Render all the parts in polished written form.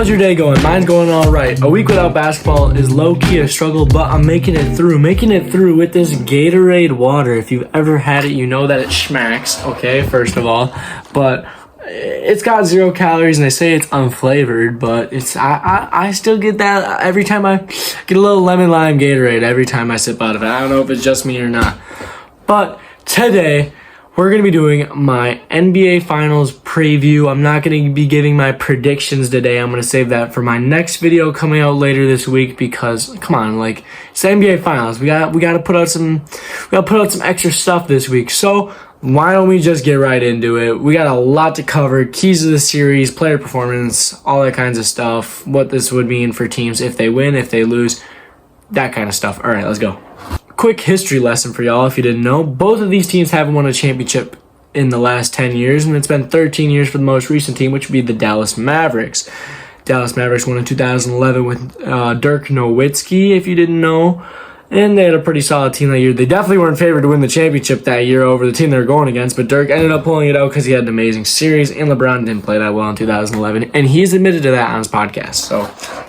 How's your day going? Mine's going all right. A week without basketball is low-key a struggle, but I'm making it through. Making it through with this Gatorade water. If you've ever had it, you know that it schmacks, okay, first of all. But it's got 0 calories, and they say it's unflavored, but I still get that every time I get a little lemon lime Gatorade every time I sip out of it. I don't know if it's just me or not. But today, we're going to be doing my NBA Finals preview. I'm not going to be giving my predictions today. I'm going to save that for my next video coming out later this week because, come on, like, it's the NBA Finals. We got to put out some extra stuff this week. So why don't we just get right into it? We got a lot to cover. Keys of the series, player performance, all that kinds of stuff. What this would mean for teams if they win, if they lose, that kind of stuff. All right, let's go. Quick history lesson for y'all if you didn't know. Both of these teams haven't won a championship in the last 10 years, and it's been 13 years for the most recent team, which would be the Dallas Mavericks. Dallas Mavericks won in 2011 with Dirk Nowitzki, if you didn't know, and they had a pretty solid team that year. They definitely weren't favored to win the championship that year over the team they were going against, but Dirk ended up pulling it out because he had an amazing series, and LeBron didn't play that well in 2011, and he's admitted to that on his podcast. So,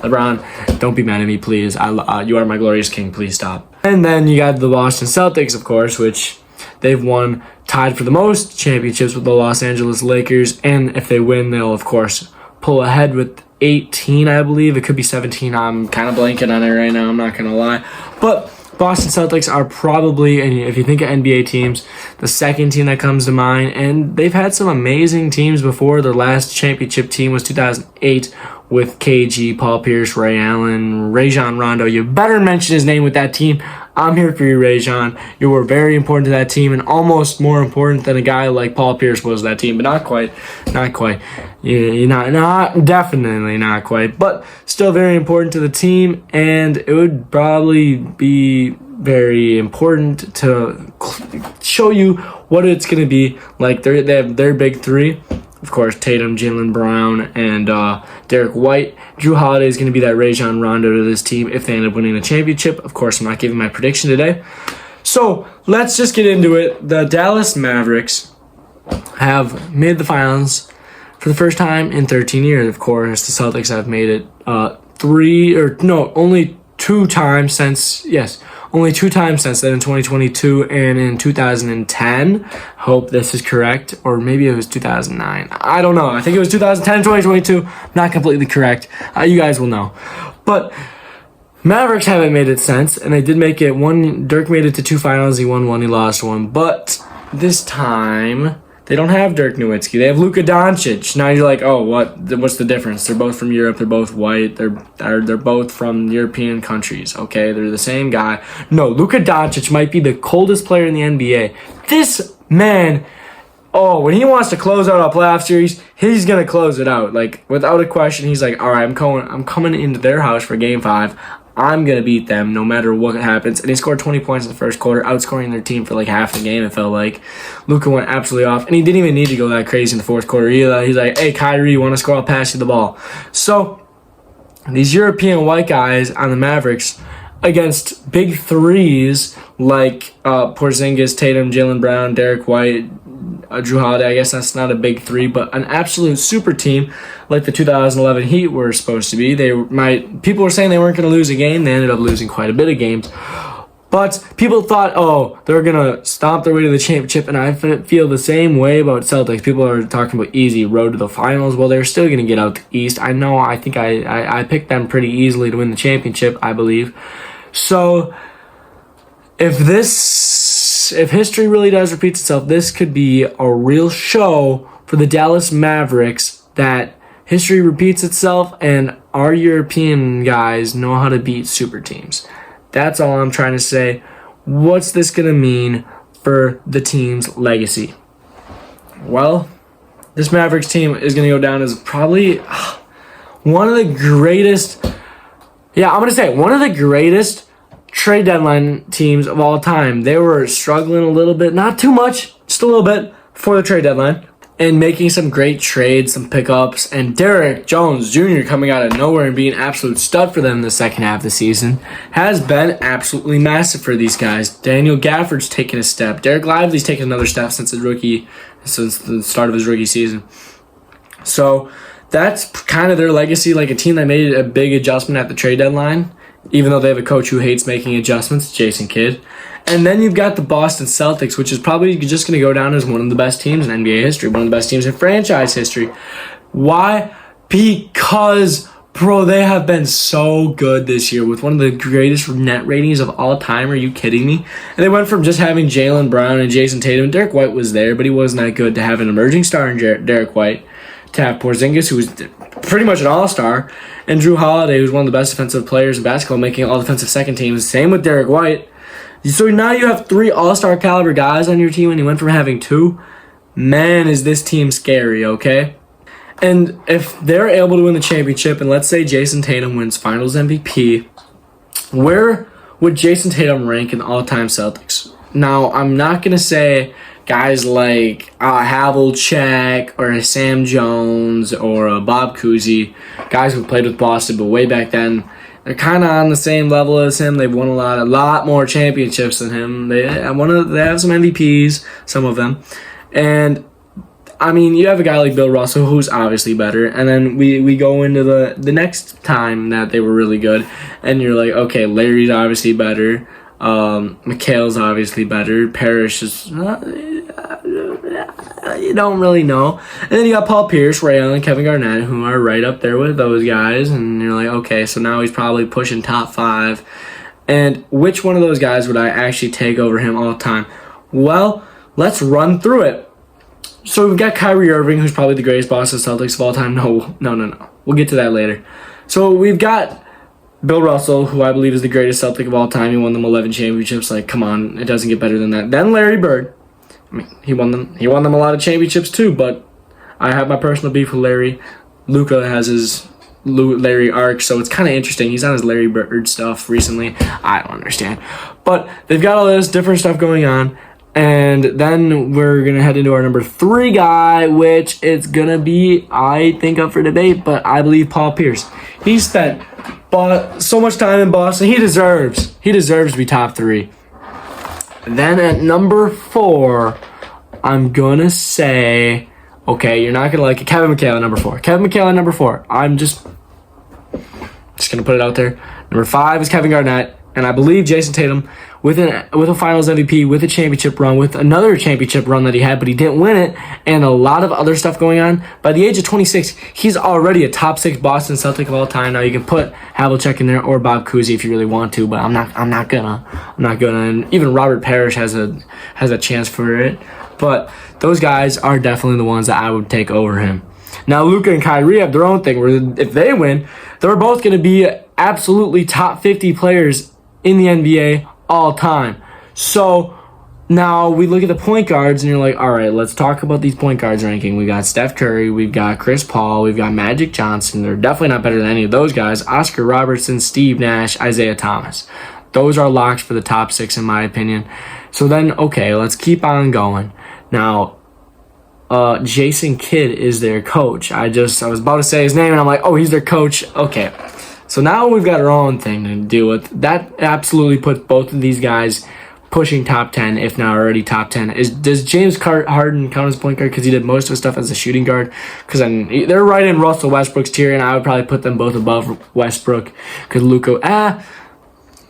LeBron, don't be mad at me, please. You are my glorious king. Please stop. And then you got the Boston Celtics, of course, which they've won, tied for the most championships with the Los Angeles Lakers, and if they win, they'll, of course, pull ahead with 18, I believe. It could be 17. I'm kind of blanking on it right now. I'm not going to lie. But Boston Celtics are probably, and if you think of NBA teams, the second team that comes to mind. And they've had some amazing teams before. Their last championship team was 2008 with KG, Paul Pierce, Ray Allen, Rajon Rondo. You better mention his name with that team. I'm here for you, Rajon. You were very important to that team and almost more important than a guy like Paul Pierce was to that team, but not quite. Not quite. You're not definitely not quite, but still very important to the team, and it would probably be very important to show you what it's going to be like. They have their big three. Of course, Tatum, Jaylen Brown, and Derek White. Jrue Holiday is going to be that Rajon Rondo to this team if they end up winning the championship. Of course, I'm not giving my prediction today. So, let's just get into it. The Dallas Mavericks have made the finals for the first time in 13 years. Of course, the Celtics have made it only two times since then, in 2022 and in 2010. Hope this is correct, or maybe it was 2009. I don't know. I think it was 2010 and 2022. Not completely correct. You guys will know. But Mavericks haven't made it since, and they did make it one. Dirk made it to 2 finals. He won 1, he lost 1. But this time, they don't have Dirk Nowitzki. They have Luka Doncic. Now you're like, oh, what's the difference? They're both from Europe. They're both white. They're both from European countries. Okay, they're the same guy. No, Luka Doncic might be the coldest player in the NBA. This man, when he wants to close out a playoff series, he's gonna close it out. Like, without a question, he's like, all right, I'm coming into their house for Game 5. I'm going to beat them no matter what happens. And he scored 20 points in the first quarter, outscoring their team for like half the game, it felt like. Luka went absolutely off. And he didn't even need to go that crazy in the fourth quarter either. He's like, hey, Kyrie, you want to score? I'll pass you the ball. So, these European white guys on the Mavericks against big threes like Porzingis, Tatum, Jaylen Brown, Derek White, Jrue Holiday. I guess that's not a big three, but an absolute super team like the 2011 Heat were supposed to be. People were saying they weren't going to lose a game. They ended up losing quite a bit of games. But people thought, they're going to stomp their way to the championship, and I feel the same way about Celtics. People are talking about easy road to the finals. Well, they're still going to get out the East. I know. I think I picked them pretty easily to win the championship, I believe. So, if history really does repeat itself, this could be a real show for the Dallas Mavericks that history repeats itself and our European guys know how to beat super teams. That's all I'm trying to say. What's this going to mean for the team's legacy? Well, this Mavericks team is going to go down as probably one of the greatest trade deadline teams of all time. They were struggling a little bit, not too much, just a little bit before the trade deadline, and making some great trades, some pickups, and Derrick Jones Jr. coming out of nowhere and being an absolute stud for them in the second half of the season has been absolutely massive for these guys. Daniel Gafford's taken a step. Derek Lively's taken another step since the start of his rookie season. So that's kind of their legacy, like a team that made a big adjustment at the trade deadline, even though they have a coach who hates making adjustments, Jason Kidd. And then you've got the Boston Celtics, which is probably just going to go down as one of the best teams in NBA history, one of the best teams in franchise history. Why? Because, bro, they have been so good this year with one of the greatest net ratings of all time. Are you kidding me? And they went from just having Jaylen Brown and Jason Tatum. Derek White was there, but he wasn't that good, to have an emerging star in Derek White, to have Porzingis, who was pretty much an all-star, and Jrue Holiday, who's one of the best defensive players in basketball, making all defensive second teams. Same with Derek White. So now you have 3 all-star caliber guys on your team, and you went from having 2. Man, is this team scary, okay? And if they're able to win the championship, and let's say Jason Tatum wins Finals MVP, where would Jason Tatum rank in the all-time Celtics? Now, I'm not going to say guys like Havlicek or Sam Jones or Bob Cousy, guys who played with Boston, but way back then. They're kind of on the same level as him. They've won a lot more championships than him. They have some MVPs, some of them. And, I mean, you have a guy like Bill Russell, who's obviously better. And then we go into the next time that they were really good. And you're like, okay, Larry's obviously better. McHale's obviously better. Parrish is... you don't really know. And then you got Paul Pierce, Ray Allen, Kevin Garnett, who are right up there with those guys. And you're like, okay, so now he's probably pushing top 5. And which one of those guys would I actually take over him all the time? Well, let's run through it. So we've got Kyrie Irving, who's probably the greatest Boston Celtics of all time. No. We'll get to that later. So we've got Bill Russell, who I believe is the greatest Celtic of all time. He won them 11 championships. Like, come on, it doesn't get better than that. Then Larry Bird. I mean, he won them a lot of championships too, but I have my personal beef with Larry. Luka has his Larry arc, so it's kind of interesting. He's on his Larry Bird stuff recently. I don't understand. But they've got all this different stuff going on, and then we're going to head into our number 3 guy, which it's going to be, I think, up for debate, but I believe Paul Pierce. He spent so much time in Boston. He deserves to be top 3. Then at number 4, I'm going to say, okay, you're not going to like it, Kevin McHale at number 4. Kevin McHale at number 4. I'm just going to put it out there. Number 5 is Kevin Garnett, and I believe Jason Tatum, with a Finals MVP, with a championship run, with another championship run that he had, but he didn't win it, and a lot of other stuff going on. By the age of 26, he's already a top 6 Boston Celtic of all time. Now you can put Havlicek in there or Bob Cousy if you really want to, but I'm not gonna. And even Robert Parrish has a chance for it. But those guys are definitely the ones that I would take over him. Now Luka and Kyrie have their own thing, where if they win, they're both going to be absolutely top 50 players in the NBA all time. So now we look at the point guards and you're like, all right, let's talk about these point guards ranking. We got Steph Curry, we've got Chris Paul, we've got Magic Johnson. They're definitely not better than any of those guys. Oscar Robertson, Steve Nash, Isaiah Thomas. Those are locks for the top 6 in my opinion. So then, okay, let's keep on going. Now, Jason Kidd is their coach. I was about to say his name and I'm like, oh, he's their coach. Okay. So now we've got our own thing to deal with. That absolutely puts both of these guys pushing top 10, if not already top 10. Does James Harden count as point guard because he did most of his stuff as a shooting guard? Because they're right in Russell Westbrook's tier, and I would probably put them both above Westbrook. Because Luka,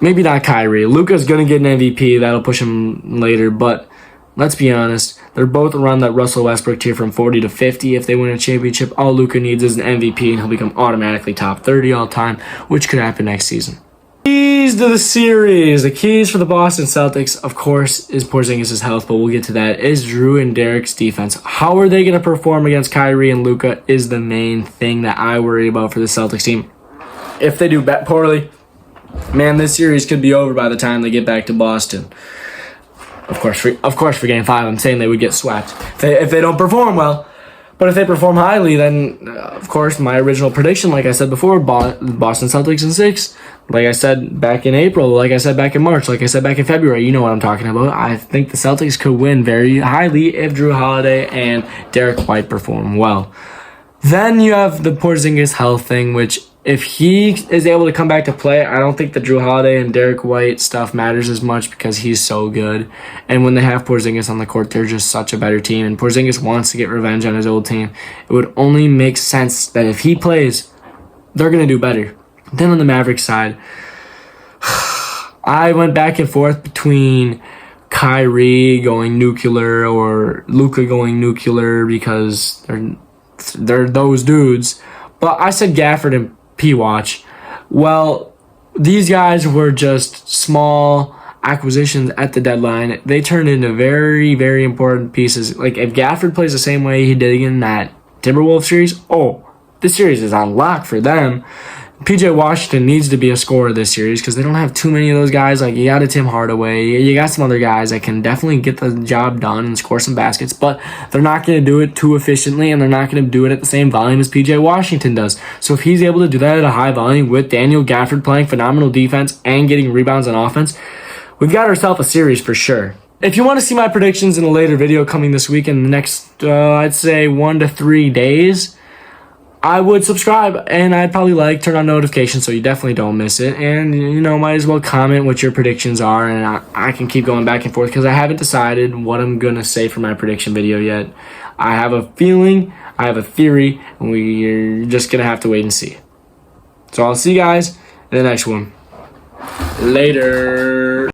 maybe not Kyrie. Luka's going to get an MVP. That'll push him later, but let's be honest. They're both around that Russell Westbrook tier from 40 to 50. If they win a championship, all Luka needs is an MVP, and he'll become automatically top 30 all time, which could happen next season. Keys to the series. The keys for the Boston Celtics, of course, is Porzingis' health, but we'll get to that. Is Jrue and Derek's defense. How are they going to perform against Kyrie and Luka is the main thing that I worry about for the Celtics team. If they do poorly, man, this series could be over by the time they get back to Boston. Of course, for Game 5, I'm saying they would get swept if they don't perform well. But if they perform highly, then, of course, my original prediction, like I said before, Boston Celtics in 6. Like I said back in April, like I said back in March, like I said back in February, you know what I'm talking about. I think the Celtics could win very highly if Jrue Holiday and Derek White perform well. Then you have the Porzingis health thing, which if he is able to come back to play, I don't think the Drew Holiday and Derek White stuff matters as much because he's so good. And when they have Porzingis on the court, they're just such a better team. And Porzingis wants to get revenge on his old team. It would only make sense that if he plays, they're going to do better. Then on the Mavericks side, I went back and forth between Kyrie going nuclear or Luka going nuclear because they're those dudes. But I said Gafford and P-Watch. Well, these guys were just small acquisitions at the deadline. They turned into very, very important pieces. Like, if Gafford plays the same way he did in that Timberwolves series, this series is on lock for them. PJ Washington needs to be a scorer this series because they don't have too many of those guys. Like, you got a Tim Hardaway. You got some other guys that can definitely get the job done and score some baskets, but they're not going to do it too efficiently, and they're not going to do it at the same volume as PJ Washington does. So if he's able to do that at a high volume with Daniel Gafford playing phenomenal defense and getting rebounds on offense, we've got ourselves a series for sure. If you want to see my predictions in a later video coming this week in the next, I'd say 1 to 3 days, I would subscribe, and I'd probably turn on notifications so you definitely don't miss it. And, might as well comment what your predictions are, and I can keep going back and forth because I haven't decided what I'm going to say for my prediction video yet. I have a feeling, I have a theory, and we're just going to have to wait and see. So I'll see you guys in the next one. Later.